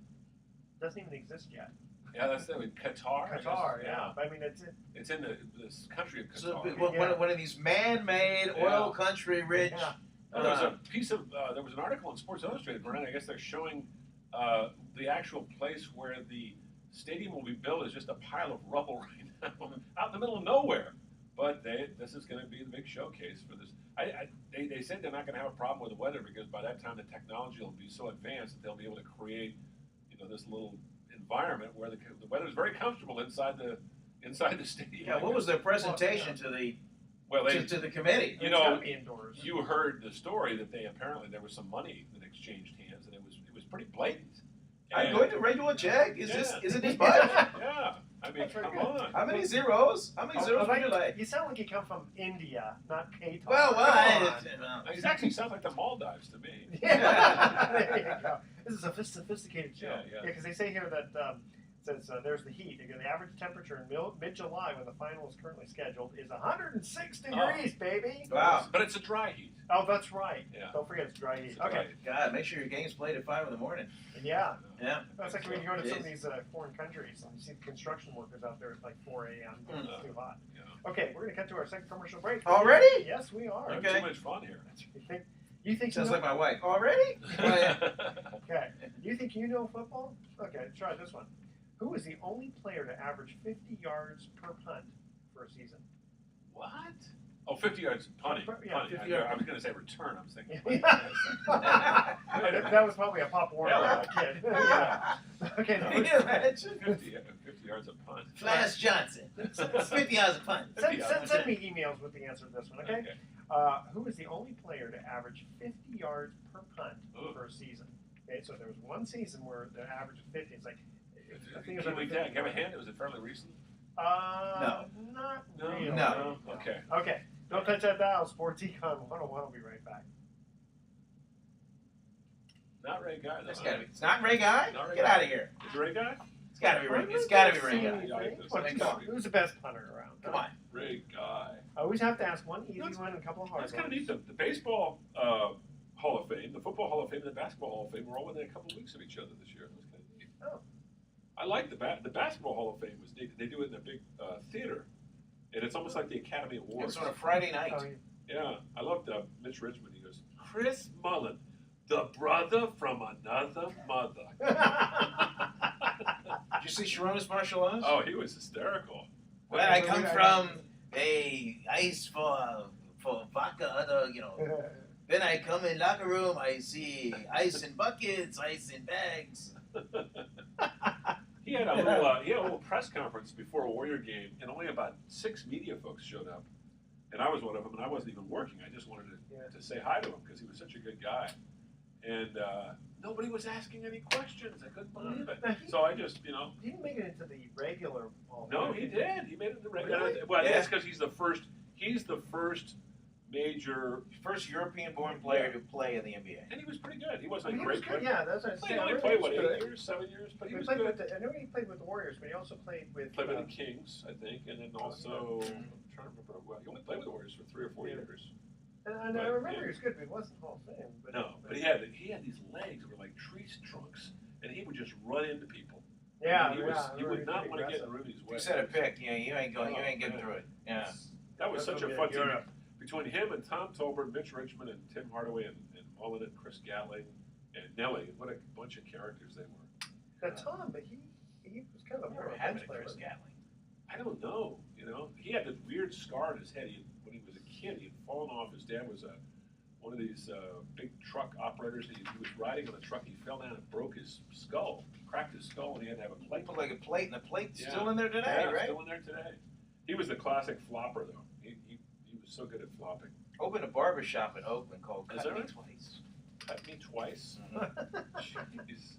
doesn't even exist yet. Yeah, that's it. Qatar. Qatar, yeah. I mean, it's in this country of Qatar. So one of these man-made oil country rich. Yeah. There was a piece of there was an article in Sports Illustrated, Brian. I guess they're showing the actual place where the stadium will be built is just a pile of rubble right now, out in the middle of nowhere. But this is going to be the big showcase for this. They said they're not going to have a problem with the weather because by that time the technology will be so advanced that they'll be able to create, this little environment where the weather is very comfortable inside the stadium. Yeah. What was their presentation to the committee? You heard the story that there was some money that exchanged hands, and it was pretty blatant. I'm going to write you a check. Is it this budget? Yeah. I mean, come on. How many zeros? How many zeros would you like? You sound like you come from India, not Qatar. Well, It actually sounds like the Maldives to me. Yeah. There you go. This is a sophisticated show. Yeah. Because they say here that says there's the heat. Again, the average temperature in mid-July, when the final is currently scheduled, is 106 degrees, baby. Wow. But it's a dry heat. Oh, that's right. Yeah. Don't forget it's dry heat. It's dry Okay. heat. God, make sure your game's played at 5 in the morning. Yeah. Yeah. That's like when you go to It some of is. these foreign countries and you see construction workers out there at like 4 a.m. It's too hot. Yeah. Okay, we're going to cut to our second commercial break. Already? Yes, we are. We're having Okay. too much fun here. You think Sounds you know, like my wife. Already? Okay. You think you know football? Okay, try this one. Who is the only player to average 50 yards per punt for a season? What? Oh, 50 yards punting. Yeah, punting. 50 yards. I was going to say return. I was thinking. That was probably a Pop Warner Yeah. kid. Yeah. Okay. Can you imagine? 50 yards a punt. Flash Johnson. 50 yards a punt. Send me emails with the answer to this one, okay? Who is the only player to average 50 yards per punt for a season? Okay, so there was one season where the average was 50. It's like, I think it was Can under we 50. have a hint? Was it fairly recent? Not really. No. Okay. Okay, don't touch that dial. Sports Econ 101 will be right back. Not Ray Guy, though. It's gotta be. It's not Ray Guy? Not Ray Get Guy. out of here. Is it Ray Guy? It's gotta be Ray. It's gotta be Ray Guy. Who's the best punter around? Come on. Ray Guy. I always have to ask one easy one and a couple of hard That's ones. kind of neat. The baseball Hall of Fame, the football Hall of Fame, and the basketball Hall of Fame were all within a couple of weeks of each other this year. It was kind of neat. Oh. I like the basketball Hall of Fame was neat. They do it in a big theater, and it's almost like the Academy Awards. It's on a Friday night. Oh, Yeah, I loved Mitch Richmond. He goes, Chris Mullen, the brother from another mother. Did you see Sharonis martial arts? Oh, he was hysterical. Well, I come from a ice for vodka, Then I come in locker room, I see ice in buckets, ice in bags. He had a little press conference before a Warrior game, and only about 6 media folks showed up. And I was one of them, and I wasn't even working. I just wanted to say hi to him because he was such a good guy. And nobody was asking any questions. I couldn't believe it. So I just, He didn't make it into the regular Hall. No, he did. He made it in the regular. Really? Well, Yeah. that's because he's the first major. First European-born player to play in the NBA. And he was pretty good. He wasn't He a was great good. player. Yeah, that's what I He said. only played, 8 years, 7 years? But he was played good. with I know he played with the Warriors, but he also played with. Played with the Kings, I think, and then also, I'm trying to remember, well, he only played with the Warriors for 3 or 4 years. And I remember he was good, but he wasn't Hall of Fame. But he had these legs that were like tree trunks, and he would just run into people. Yeah, He would not want to get in Rudy's way. You said a pick. Yeah, you ain't getting through it. Yeah. That was such a fun team. Europe. Between him and Tom Tolbert, Mitch Richmond, and Tim Hardaway, and Mullen, and Chris Gatling, and Nelly, what a bunch of characters they were. Now Tom, but he was kind of more of a Having bench a player. Chris Gatling. I don't know. He had this weird scar on his head. When he was a kid, he had fallen off. His dad was one of these big truck operators. He was riding on a truck. He fell down and broke his skull, cracked his skull, and he had to have a plate. Put like a plate, and the plate's Yeah. still in there today, Yeah, right? still in there today. He was the classic flopper, though. He was so good at flopping. Opened a barber shop in Oakland called Is Cut that Me right? Twice. Cut me twice. Mm-hmm. Jeez.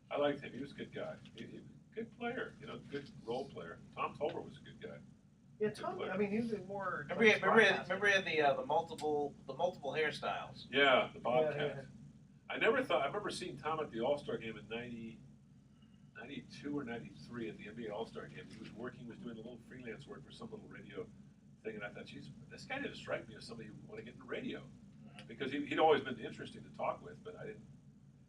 I liked him. He was a good guy. He was a good player, good role player. Tom Tolbert was a good guy. Yeah, Tom. I mean, he was more. Remember he had the multiple hairstyles. Yeah, the Bobcat. Yeah. I remember seeing Tom at the All-Star game in 92 or 93 at the NBA All-Star game. He was doing a little freelance work for some little radio thing, and I thought, geez, this guy didn't strike me as somebody who would want to get into radio. Because he'd always been interesting to talk with, but I didn't.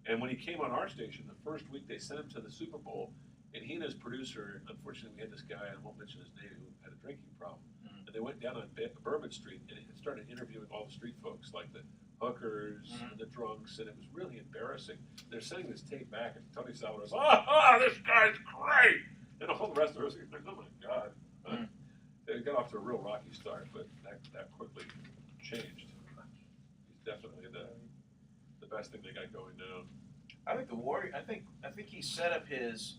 And when he came on our station, the first week they sent him to the Super Bowl, and he and his producer, unfortunately, we had this guy, I won't mention his name, who had a drinking problem. And they went down on Bourbon Street and started interviewing all the street folks, like the hookers and the drunks, and it was really embarrassing. They're sending this tape back, and Tony Salvador's, this guy's great! And all the rest of us are like, oh my God. They got off to a real rocky start, but that quickly changed. He's definitely the best thing they got going now. I think the Warrior. I think he set up his.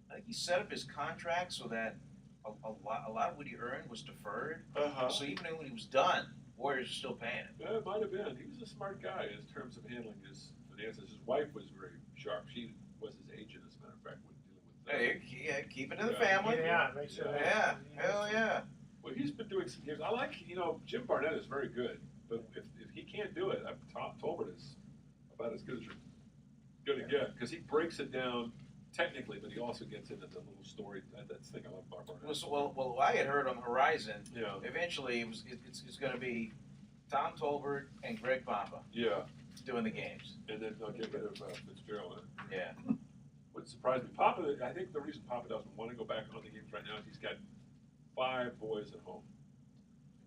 I think he set up his contract so that a lot of what he earned was deferred. So even when he was done, Warriors are still paying him. Yeah, it might have been. He was a smart guy in terms of handling his finances. His wife was very sharp. She was his agent, as a matter of fact, when dealing with Yeah, keep it to the family. Yeah, make sure. Yeah, hell yeah. Well, he's been doing some games. I like, Jim Barnett is very good, but if he can't do it, Tom Tolbert is about as good as you're going to get because he breaks it down technically, but he also gets into the little story. That's the thing I love about Barnett. Well, I had heard on the horizon. Yeah. Eventually, it's going to be Tom Tolbert and Greg Papa. Yeah. Doing the games. And then they'll get rid of Fitzgerald. Yeah. What surprised me, Papa. I think the reason Papa doesn't want to go back on the games right now is he's got 5 boys at home.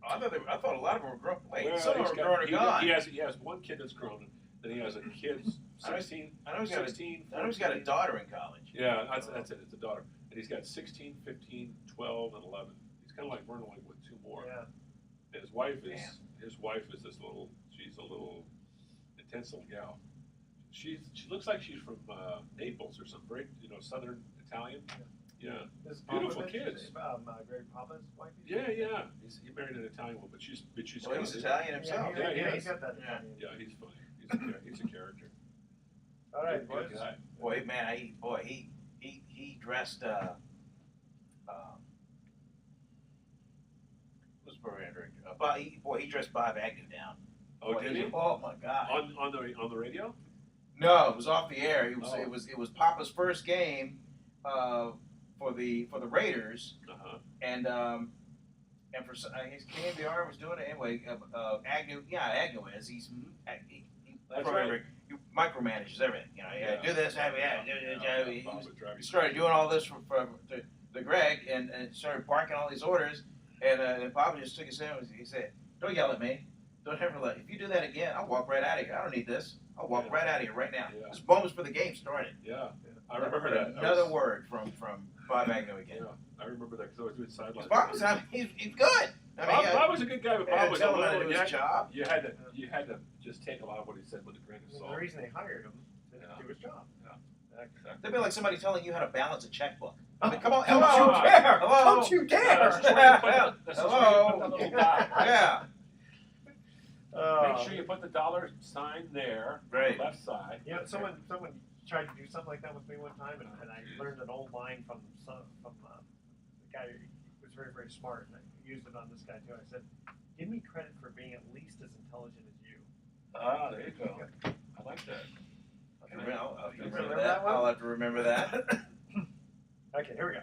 I thought a lot of them were grown. Wait, Well, some of them are grown or gone. He has one kid that's grown. Then he has a kid, 16. I know he's 16. I know he's got a daughter in college. Yeah, that's it. It's a daughter, and he's got 16, 15, 12, and 11. He's kind of like Vernon with 2 more. Yeah. And his wife is this little. She's a little intense little gal. She looks like she's from Naples or some very Southern Italian. Yeah. Beautiful kids. Greg Papa's wife. Yeah. He married an Italian woman, but she's. Well, he's Italian himself. Yeah, he's got that. Yeah, he's funny. He's a character. All right, boys. Good guy. Boy, man, he dressed. What's the program director? He dressed Bob Agnew down. Oh, did he? Oh my God. On the radio? No, it was off the air. It was Oh. Papa's first game for the Raiders, and for his KNBR was doing it anyway. Agnew is he That's right. He micromanages everything. Do this, He he started doing all this for the Greg and started barking all these orders, and Papa just took his hand. He said, "Don't yell at me. Don't ever if you do that again, I'll walk right out of here. I don't need this. I'll walk right out of here right now." Yeah. This bonus for the game started. Yeah, I remember that. Another word from Bob Agnew again. Yeah, I remember that because I was doing sidelines. Bob he's good. Bob was a good guy, but Bob was a tell him how to little. do his job. You had to just take a lot of what he said with a grain of salt. The reason they hired him to do his job. Exactly. They'd be like somebody telling you how to balance a checkbook. I mean, come on, Don't hello, you dare! hello, Don't you dare! hello, yeah. Make sure you put the dollar sign there, on the left side. Yeah, someone tried to do something like that with me one time, and I learned an old line from the guy who was very, very smart, and I used it on this guy too. I said, "Give me credit for being at least as intelligent as you." Ah, there you go. I like that. I'll have to remember that. I'll have to remember that. Okay, here we go.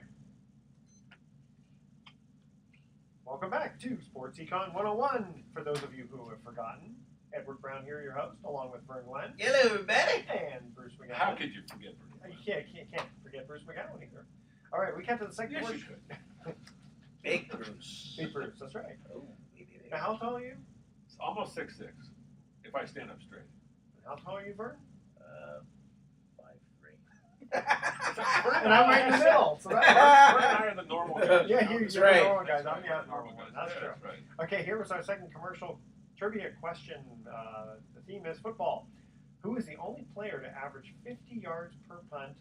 Welcome back to Sports Econ 101. For those of you who have forgotten, Edward Brown here, your host, along with Vern Glenn. Hello, everybody. And Bruce McGowan. How could you forget? Can't forget Bruce McGowan either. All right, we got to the second Yes, you portion. could. Big Bruce. Big Bruce, that's right. Oh, Now, how tall are you? It's almost 6'6", if I stand up straight. How tall are you, Vern? 5'3". And I'm right in the middle, so We're that higher than normal guys. yeah, you're That's the right. normal guys. I'm the abnormal one. That's Yeah, true. that's right. Okay, here was our second commercial trivia question. The theme is football. Who is the only player to average 50 yards per punt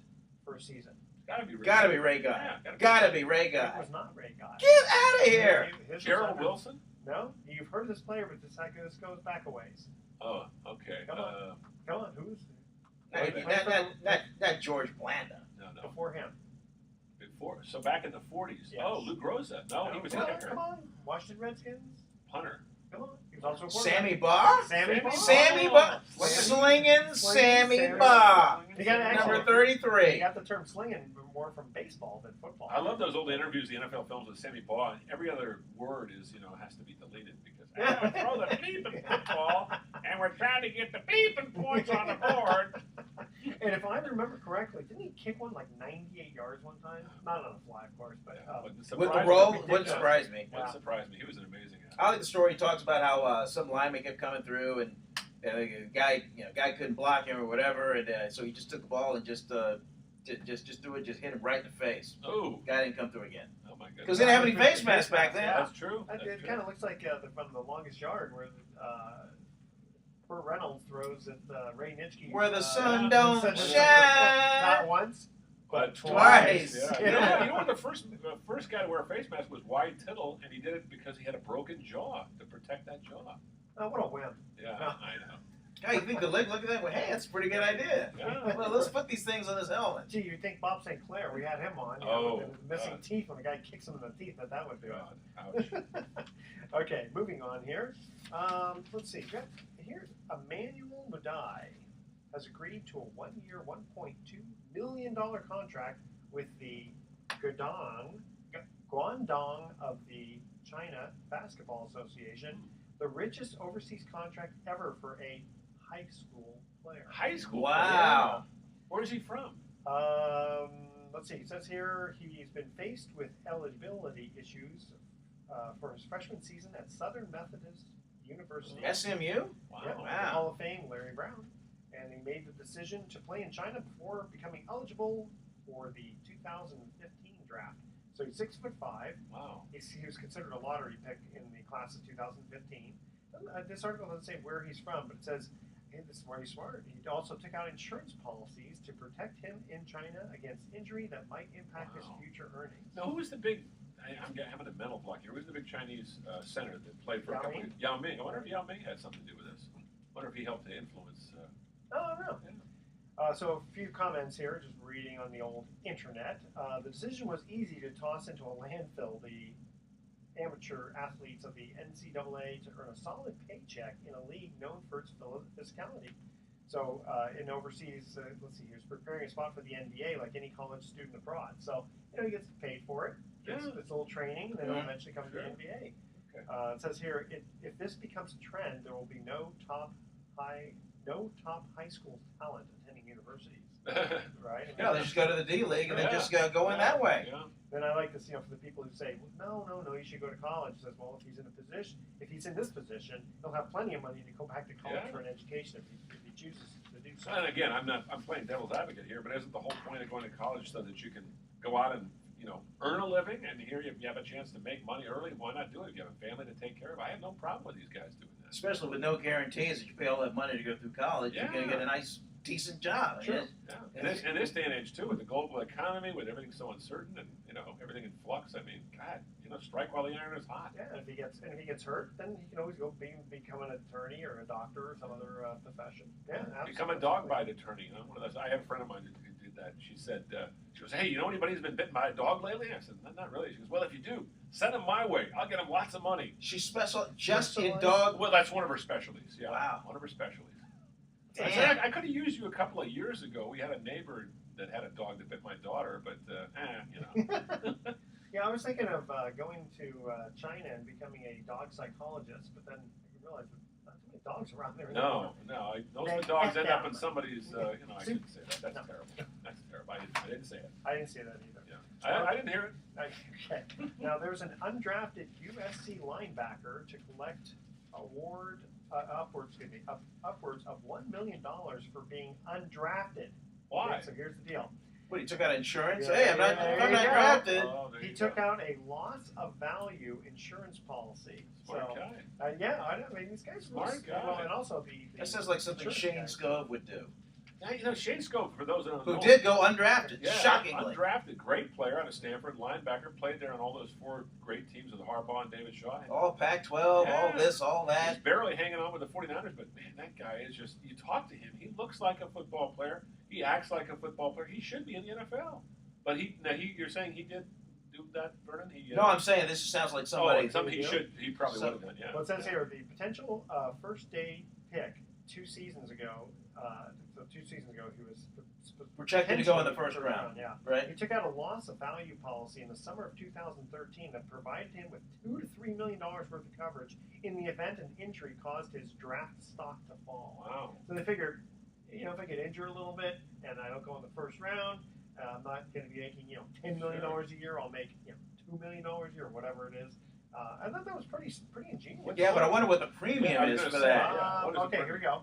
for a season? Gotta be Ray. Gotta be Ray Guy. Yeah, Gotta be Ray It Guy. was not Ray Guy. Get out of here. His was Gerald under- Wilson? No, you've heard of this player, but this goes back a ways. Oh, okay. Come on, who's Not George Blanda. No. before him? Before, so back in the 40s. Yes. Oh, Lou Groza. No, he was a kicker. Come on, Washington Redskins. Punter. Come on, he was also a quarterback. Sammy Baugh? Sammy Baugh. Sammy Baugh. Slinging Sammy Baugh. You got Number He 33. got the term slinging more from baseball than football. I love those old interviews, the NFL films with Sammy Baugh, and every other word is, has to be deleted because throw the bleeping football, and we're trying to get the bleeping points on the board. And if I remember correctly, didn't he kick one like 98 yards one time? Not on a fly, of course, but With the roll, wouldn't surprise me. Wouldn't surprise me. He was an amazing guy. I like the story. He talks about how some lineman kept coming through, and the guy couldn't block him or whatever, and so he just took the ball and just threw it, just hit him right in the face. Oh. Guy didn't come through again. Oh my goodness. Because they didn't have any face masks back then. That's true. It kind of looks like from the longest yard where Burt Reynolds throws at Ray Nitschke. Where the sun don't shine. Not once, but twice. Yeah. You know what? The first guy to wear a face mask was Wyatt Tittle, and he did it because he had a broken jaw to protect that jaw. Oh, what a whim. Yeah, I know. God, you think the leg? Look at that. Well, hey, that's a pretty good idea. Yeah. Well, let's put these things on his helmet. Gee, you'd think Bob St. Clair, we had him on. With missing teeth when a guy kicks him in the teeth, that would do it. Ouch. Okay, moving on here. Let's see. Here's Emmanuel Mudiay. has agreed to a 1-year, $1.2 million contract with the Guangdong of the China Basketball Association, the richest overseas contract ever for a high school player. High school? Wow. Where is he from? Let's see. It says here he's been faced with eligibility issues for his freshman season at Southern Methodist University. SMU? Wow. Yeah, the Hall of Fame, Larry Brown. And he made the decision to play in China before becoming eligible for the 2015 draft. So he's 6'5". Wow. He was considered a lottery pick in the class of 2015. This article doesn't say where he's from, but it says, hey, this is where he's smart. He also took out insurance policies to protect him in China against injury that might impact his future earnings. Now, who was the big, I'm having a mental block here, who was the big Chinese center that played for Yao a couple Ming? of Yao Ming. I wonder if Yao Ming had something to do with this. I wonder if he helped to influence. Oh, no. Yeah. So a few comments here, just reading on the old internet. The decision was easy to toss into a landfill the amateur athletes of the NCAA to earn a solid paycheck in a league known for its physicality. So in overseas, let's see, he's preparing a spot for the NBA like any college student abroad. So, he gets paid for it. It's a little training, and then he'll eventually come to the NBA. Okay. It says here, if this becomes a trend, there will be no top high school talent attending universities. Right? Yeah, they just go to the D League and then just go in that way. Yeah. Then I like this, for the people who say, well, no, you should go to college. It says, well, if he's in this position, he'll have plenty of money to go back to college for an education if he chooses to do so. And again, I'm playing devil's advocate here, but isn't the whole point of going to college so that you can go out and earn a living? And here you have a chance to make money early. Why not do it? If you have a family to take care of, I have no problem with these guys doing that. Especially with no guarantees that you pay all that money to go through college, you're going to get a nice, decent job. Sure. Yeah. In this day and age too, with the global economy, with everything so uncertain and everything in flux, I mean, God, strike while the iron is hot. Yeah, and if he gets hurt, then he can always go become an attorney or a doctor or some other profession. Yeah, absolutely. Become a dog bite attorney. One of those. I have a friend of mine who did that. She said, she goes, hey, anybody who's been bitten by a dog lately? I said, not really. She goes, well, if you do, send him my way. I'll get him lots of money. She's just in dog. Well, that's one of her specialties. Yeah. Wow. One of her specialties. Damn. I could have used you a couple of years ago. We had a neighbor that had a dog that bit my daughter, but Yeah, I was thinking of going to China and becoming a dog psychologist, but then I realized there's not too many dogs around there anymore. No. Those of the dogs end up in somebody's. I shouldn't say that. That's terrible. That's terrible. I didn't say it. I didn't say that either. Yeah. I didn't hear it. Okay. Now there's an undrafted USC linebacker to collect upwards of $1 million for being undrafted. Why? Okay, so here's the deal. What, he took out insurance? Yeah, Hey, I'm not drafted. Oh, He took out a loss of value insurance policy. Smart guy. Yeah, I mean these guys are Smart guy. well, and also the That sounds like something insurance Shane guys. Scove would do. Yeah, Shane Scope, for those that don't know. Who did go undrafted, Yeah, shockingly. undrafted, great player out of Stanford, linebacker, played there on all those 4 great teams with Harbaugh and David Shaw. All Pac-12, Yeah. all this, all that. He's barely hanging on with the 49ers, but man, that guy is just, you talk to him, he looks like a football player, he acts like a football player, he should be in the NFL. But you're saying he did do that, Vernon? No, I'm saying this sounds like somebody. He probably would have done, yeah. Well, it says here the potential first day pick 2 seasons ago. So 2 seasons ago, he was Projected to go in the first round. Yeah, right? He took out a loss of value policy in the summer of 2013 that provided him with $2 to $3 million worth of coverage in the event an injury caused his draft stock to fall. Wow. So they figured, if I get injured a little bit and I don't go in the first round, I'm not going to be making $10 million a year. I'll make $2 million a year, or whatever it is. I thought that was pretty ingenious. Yeah, but I wonder what the premium is for that. Okay, here we go.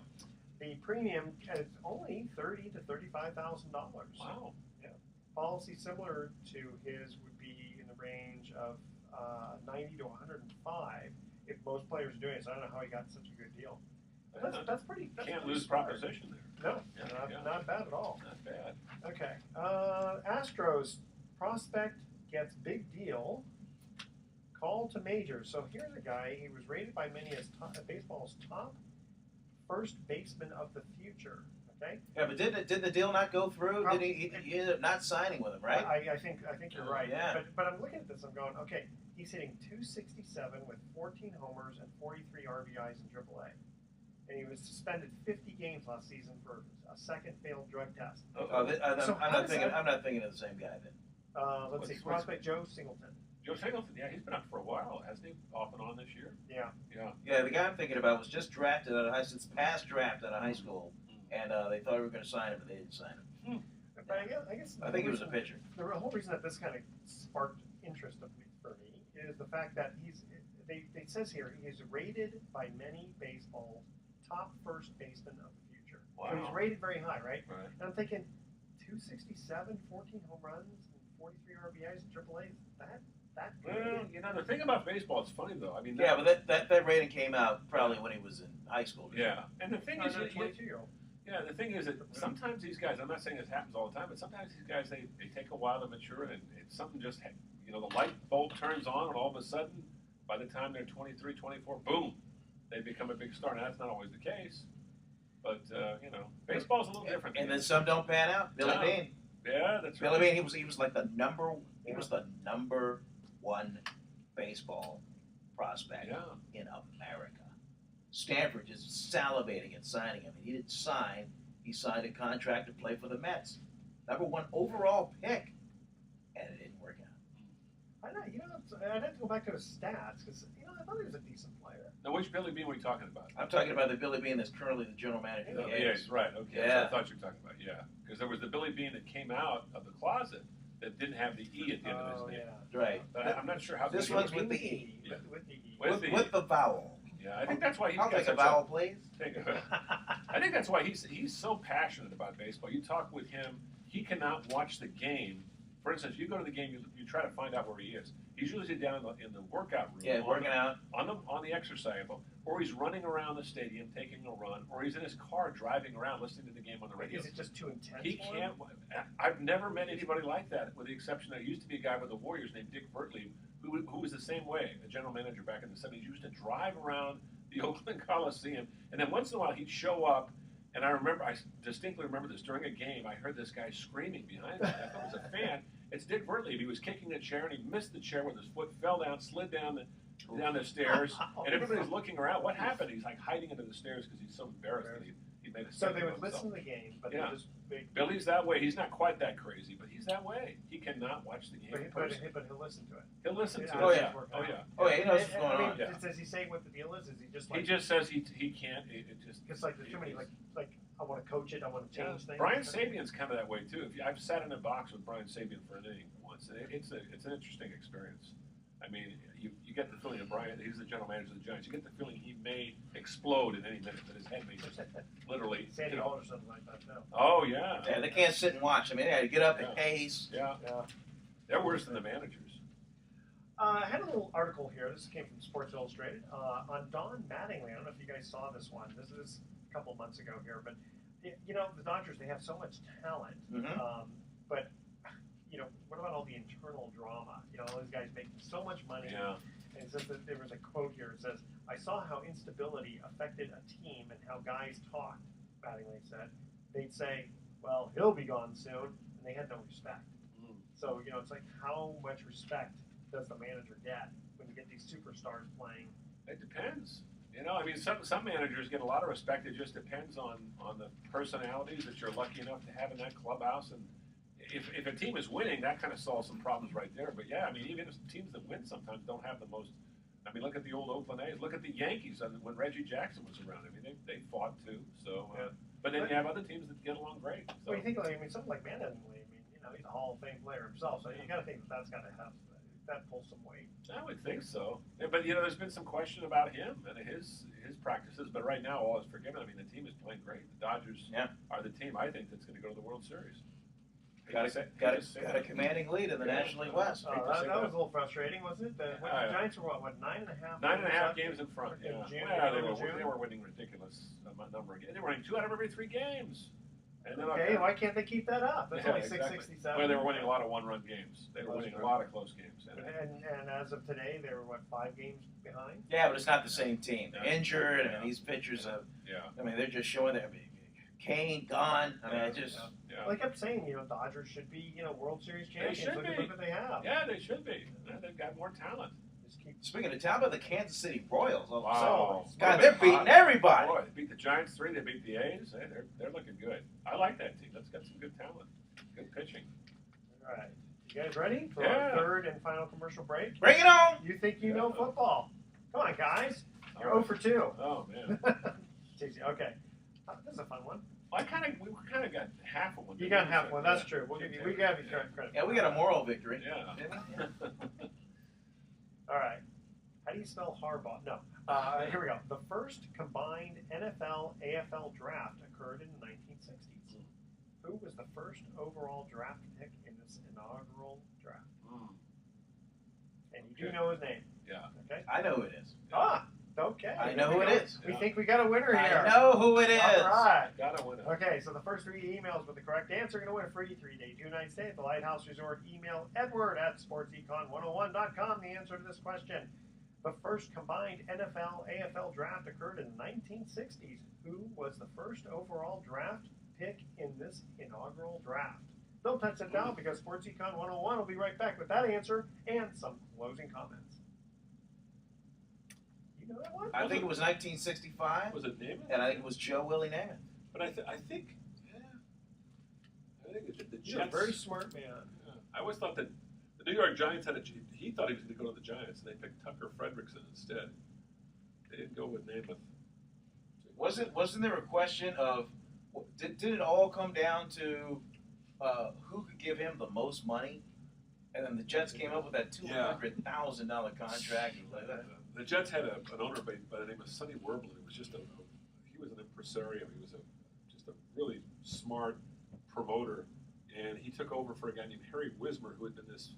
The premium is only $30,000 to $35,000. Wow. Yeah. Policy similar to his would be in the range of 90 to 105 if most players are doing it. So I don't know how he got such a good deal. That's pretty. Can't pretty lose smart. proposition there. No, not bad at all. Not bad. Okay. Astros prospect gets big deal. Call to majors. So here's a guy. He was rated by many as baseball's top first baseman of the future. Okay. Yeah, but did the deal not go through? Did he ended up not signing with him, right? I think you're right. Yeah. But I'm looking at this. I'm going, okay. He's hitting .267 with 14 homers and 43 RBIs in AAA. and he was suspended 50 games last season for a second failed drug test. I'm not thinking of the same guy then. Let's see, prospect Joe Singleton. Joe Singleton, yeah, he's been out for a while, hasn't he? Off and on this year. Yeah. Yeah, the guy I'm thinking about was just drafted out of high school. It's past draft out of high school, and they thought we were going to sign him, but they didn't sign him. But I guess I think he was a pitcher. The whole reason that this kind of sparked interest for me is the fact that it says here, he's rated by many baseball top first baseman of the future. Wow. So he's rated very high, right? Right. And I'm thinking, 267, 14 home runs, and 43 RBIs in AAA. That Well, you know, the thing about baseball, it's funny though. I mean, Yeah, but that rating came out probably when he was in high school. Yeah, and the thing is, a 22-year-old. yeah, the thing is that sometimes these guys, I'm not saying this happens all the time, but sometimes these guys, they take a while to mature, and it's something just, you know, the light bulb turns on, and all of a sudden, by the time they're 23, 24, boom, they become a big star. Now, that's not always the case, but, you know, baseball's a little different. And then some don't pan out. Billy Beane. Yeah, that's right. Billy Beane, he was like the number one baseball prospect in America. Stanford just salivating and signing him. And he didn't sign. He signed a contract to play for the Mets. Number one overall pick. And it didn't work out. I know, you know, I'd have to go back to his stats because, you know, I thought he was a decent player. Now, which Billy Beane were you talking about? I'm talking about the Billy Beane that's currently the general manager of the Yes, A's. right, okay. Yeah. So I thought you were talking about, because there was the Billy Beane that came out of the closet that didn't have the E at the end of his name. Yeah. Right. But I'm not sure how This one's with the E. Yeah. With the E. With the vowel. Yeah, I think that's why he's I'll got take a such vowel, please. I think that's why he's so passionate about baseball. You talk with him, he cannot watch the game. For instance, you go to the game, you try to find out where he is. He's usually down in the workout room. Yeah, working out. On the exercise table, or he's running around the stadium taking a run, or he's in his car driving around listening to the game on the radio. Is it just too intense? He can't. I've never met anybody like that, with the exception that there used to be a guy with the Warriors named Dick Vertley, who was the same way, a general manager back in the 70s. He used to drive around the Oakland Coliseum, and then once in a while he'd show up. And I distinctly remember this during a game. I heard this guy screaming behind me. I thought it was a fan. It's Dick Vertley. He was kicking a chair, and he missed the chair with his foot, fell down, slid down the stairs, and everybody's looking around. What happened? He's like hiding under the stairs because he's so embarrassed that he made a So they statement would of himself. listen to the game, but they just Billy's that way. He's not quite that crazy, but he's that way. He cannot watch the game. But he'll listen to it. He'll listen to it. Oh, yeah. Oh, he knows what's going on. Does he say what the deal is? Is he just like? He just says he can't. It just. It's like there's too many like I want to coach it. I want to change things. Brian Sabian's kind of that way too. I've sat in a box with Brian Sabian for an inning once, and it's an interesting experience. I mean, you get the feeling of Brian. He's the general manager of the Giants. You get the feeling he may explode at any minute. That his head may just literally. Sandy Hall or something like that. No. Oh yeah. Yeah, they can't sit and watch. I mean, they got to get up and pace. Yeah. They're worse than the managers. I had a little article here. This came from Sports Illustrated on Don Mattingly. I don't know if you guys saw this one. This is a couple months ago here, but you know the Dodgers, they have so much talent, but you know, what about all the internal drama? You know, all these guys making so much money. Yeah. And it says that there was a quote here. It says, "I saw how instability affected a team and how guys talked." Mattingly said, "They'd say, 'Well, he'll be gone soon,' and they had no respect." So you know, it's like how much respect does the manager get when you get these superstars playing? It depends. You know, I mean, some managers get a lot of respect. It just depends on the personalities that you're lucky enough to have in that clubhouse. And if a team is winning, that kind of solves some problems right there. But yeah, I mean, even if teams that win sometimes don't have the most. I mean, look at the old Oakland A's. Look at the Yankees when Reggie Jackson was around. I mean, they fought too. So, but then you have other teams that get along great. So. Well, you think, like, I mean, something like Mattingly. I mean, you know, he's a Hall of Fame player himself. So you got to think that's got to have that pulls some weight. I would think so. Yeah, but you know, there's been some question about him and his practices. But right now, all is forgiven. I mean, the team is playing great. The Dodgers are the team I think that's going to go to the World Series. Got a commanding lead in the National League West. That was a little frustrating, wasn't it? The Giants were what 9.5? 9.5 games in front. In June, they were winning ridiculous number of games. They were winning 2 out of every 3 games. And then why can't they keep that up? That's only 667. Well, they were winning a lot of one-run games. They were winning a lot of close games. And as of today, they were 5 games behind. Yeah, but it's not the same team. They're injured, and these pitchers have. I mean, they're just showing their. Kane gone. I mean, Well, I kept saying, you know, Dodgers should be, you know, World Series champions. Look at what they have. Yeah, they should be. They've got more talent. Speaking of talent, about the Kansas City Royals. Wow. God, they're beating everybody. Boy, they beat the Giants 3. They beat the A's. Hey, they're looking good. I like that team. That's got some good talent. Good pitching. All right. You guys ready for our third and final commercial break? Bring it on! You think you know football. Come on, guys. You're 0 for 2. Oh, man. It's easy. Okay. This is a fun one. We kind of got half of one. You got half one. That's true. We got to give you credit. Yeah, we got a moral victory. Yeah. All right. How do you spell Harbaugh? No. Here we go. The first combined NFL-AFL draft occurred in the 1960s. Who was the first overall draft pick in this inaugural draft? And you do know his name. Yeah. Okay. I know who it is. Okay. I know who it is. We think we got a winner here. I know who it is. All right. Got a winner. Okay, so the first 3 emails with the correct answer are going to win a free 3-day, 2-night stay at the Lighthouse Resort. Email edward@sportsecon101.com the answer to this question. The first combined NFL-AFL draft occurred in the 1960s. Who was the first overall draft pick in this inaugural draft? Don't touch that down because Sports Econ 101 will be right back with that answer and some closing comments. You know that one? I think it was 1965. Was it Namath? And I think it was Joe Willie Namath. But I think the Jets. You're a very smart man. Yeah. I always thought that the New York Giants he thought he was going to go to the Giants, and they picked Tucker Fredrickson instead. They didn't go with Namath. Wasn't there a question of did it all come down to who could give him the most money? And then the Jets came up with that $200,000 contract. The Jets had an owner by the name of Sonny Werblin. He was he was an impresario. He was just a really smart promoter, and he took over for a guy named Harry Wismer, who had been this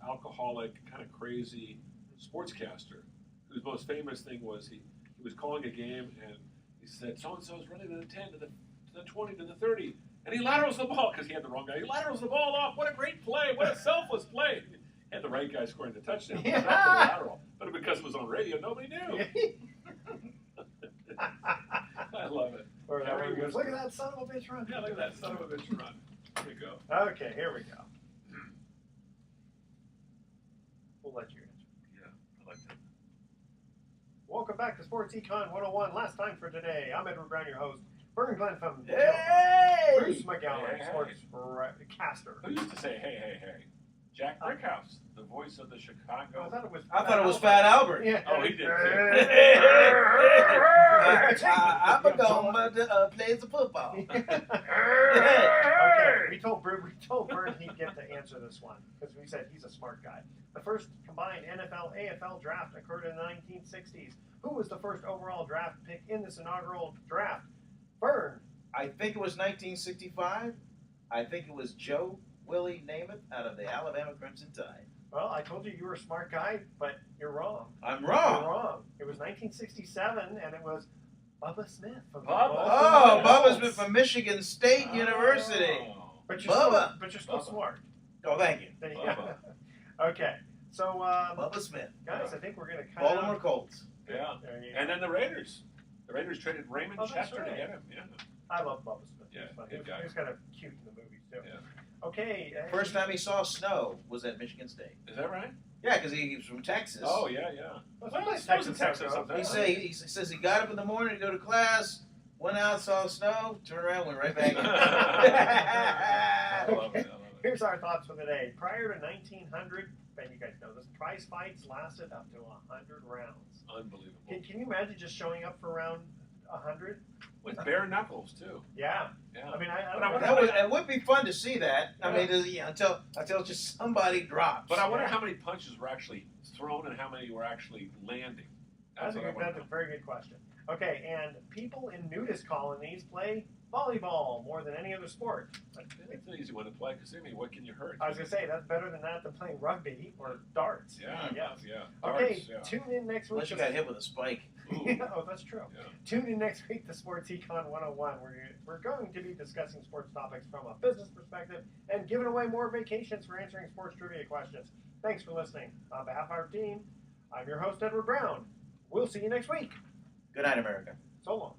alcoholic, kind of crazy sportscaster, whose most famous thing was he was calling a game, and he said, so-and-so's running to the 10, to the 20, to the 30, and he laterals the ball, because he had the wrong guy. He laterals the ball off. What a great play. What a selfless play. He had the right guy scoring the touchdown. Yeah. Not the lateral. But because it was on radio, nobody knew. I love it. Or Harry goes, look at that son of a bitch run. Yeah, look at that son of a bitch run. There you go. Okay, here we go. We'll let you answer. Yeah, I like that. Welcome back to Sports Econ 101. Last time for today. I'm Edward Brown, your host. Vern Glenn from Bruce McGowan, sportscaster. Who used to say, hey? Jack Brickhouse, the voice of the Chicago. I thought it was Fat Albert. Yeah. Oh, he did. I'm a gonna play the football. Okay, we told Vern he'd get to answer this one because we said he's a smart guy. The first combined NFL-AFL draft occurred in the 1960s. Who was the first overall draft pick in this inaugural draft? Vern. I think it was 1965. I think it was Joe Willie Namath out of the Alabama Crimson Tide. Well, I told you were a smart guy, but you're wrong. I'm wrong. You're wrong. It was 1967, and it was Bubba Smith from Bubba Smith from Michigan State University. But you're still smart. Oh, thank you. Okay, so Bubba Smith, guys, I think we're gonna cut Baltimore Colts. Yeah, and then the Raiders. The Raiders traded Raymond Chester to get him. Yeah, I love Bubba Smith. Yeah, he was kind of cute in the movies too. Yeah. Okay. First time he saw snow was at Michigan State. Is that right? Yeah, because he was from Texas. Oh, yeah. Well, Texas sometimes. He says he got up in the morning to go to class, went out, saw snow, turned around, went right back in. I love it. Here's our thoughts for the day. Prior to 1900, and you guys know this, prize fights lasted up to 100 rounds. Unbelievable. Can you imagine just showing up for round 100? With bare knuckles, too. Yeah. I mean, it would be fun to see that. I mean, until just somebody drops. But I wonder how many punches were actually thrown and how many were actually landing. That's a very good question. Okay, and people in nudist colonies play volleyball more than any other sport. It's an easy one to play because, what can you hurt? I was going to say, that's better than playing rugby or darts. Yeah. Okay, Darts, tune in next week. Unless you got hit with a spike. Oh, that's true. Yeah. Tune in next week to Sports Econ 101, where we're going to be discussing sports topics from a business perspective and giving away more vacations for answering sports trivia questions. Thanks for listening. On behalf of our team, I'm your host, Edward Brown. We'll see you next week. Good night, America. So long.